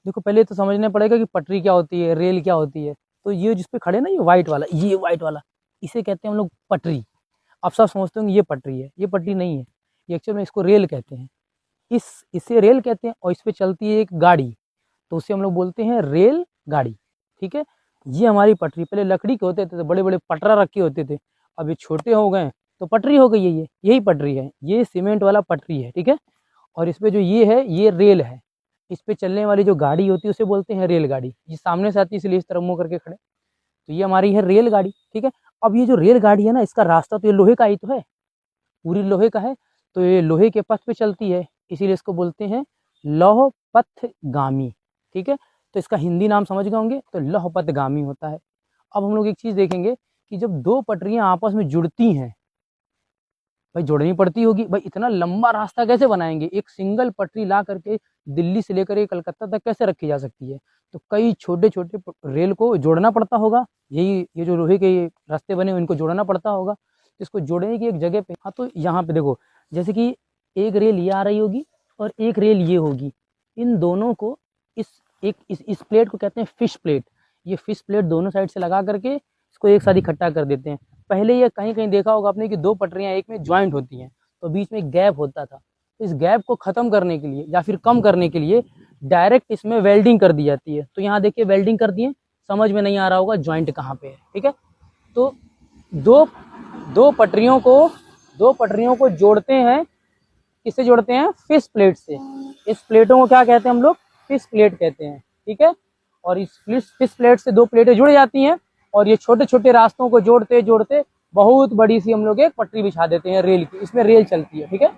देखो पहले तो समझना पड़ेगा कि पटरी क्या होती है, रेल क्या होती है। तो ये जिस पे खड़े ना, ये वाइट वाला, इसे कहते हैं हम लोग पटरी। आप सब समझते होंगे ये पटरी है, ये पटरी नहीं है, ये एक्चुअल में इसको रेल कहते हैं। इसे रेल कहते हैं, और इस पे चलती है एक गाड़ी, तो उसे हम लोग बोलते हैं रेल गाड़ी। ठीक है, ये हमारी पटरी। पहले लकड़ी के होते थे तो बड़े बड़े पटरा रखे होते थे, अब ये छोटे हो गए तो पटरी हो गई है। ये यही पटरी है, ये सीमेंट वाला पटरी है। ठीक है, और इस पे जो ये है ये रेल है। इस पे चलने वाली जो गाड़ी होती है उसे बोलते हैं रेलगाड़ी। ये सामने से आती है इसलिए इस तरह मुंह करके खड़े, तो ये हमारी है रेलगाड़ी। ठीक है, अब ये जो रेलगाड़ी है ना, इसका रास्ता तो ये लोहे का ही तो है, पूरी लोहे का है, तो ये लोहे के पथ पे चलती है, इसीलिए इसको बोलते हैं लौह पथगामी। ठीक है, तो इसका हिंदी नाम समझ गए होंगे, तो लौह पथगामी होता है। अब हम लोग एक चीज़ देखेंगे कि जब दो पटरियां आपस में जुड़ती हैं, भाई जोड़नी पड़ती होगी, भाई इतना लंबा रास्ता कैसे बनाएंगे, एक सिंगल पटरी ला करके दिल्ली से लेकर के कलकत्ता तक कैसे रखी जा सकती है। तो कई छोटे छोटे रेल को जोड़ना पड़ता होगा, यही ये जो लोहे के रास्ते बने इनको जोड़ना पड़ता होगा। इसको जोड़ने की एक जगह पे, हाँ तो यहाँ पे देखो, जैसे कि एक रेल ये आ रही होगी और एक रेल ये होगी, इन दोनों को इस प्लेट को कहते हैं फिश प्लेट। ये फिश प्लेट दोनों साइड से लगा करके इसको एक साथ इकट्ठा कर देते हैं। पहले ये कहीं कहीं देखा होगा आपने कि दो पटरियां एक में ज्वाइंट होती हैं, तो बीच में एक गैप होता था। इस गैप को खत्म करने के लिए या फिर कम करने के लिए डायरेक्ट इसमें वेल्डिंग कर दी जाती है। तो यहाँ देखिए वेल्डिंग कर दिए, समझ में नहीं आ रहा होगा ज्वाइंट कहाँ पे है। ठीक है, तो दो दो पटरियों को दो पटरियों को जोड़ते हैं, किससे जोड़ते हैं, फिश प्लेट से। इस प्लेटों को क्या कहते हैं हम लोग, फिश प्लेट कहते हैं। ठीक है, और इस फिश प्लेट से दो प्लेटें जुड़ जाती हैं, और ये छोटे छोटे रास्तों को जोड़ते जोड़ते बहुत बड़ी सी हम लोग एक पटरी बिछा देते हैं रेल की, इसमें रेल चलती है। ठीक है,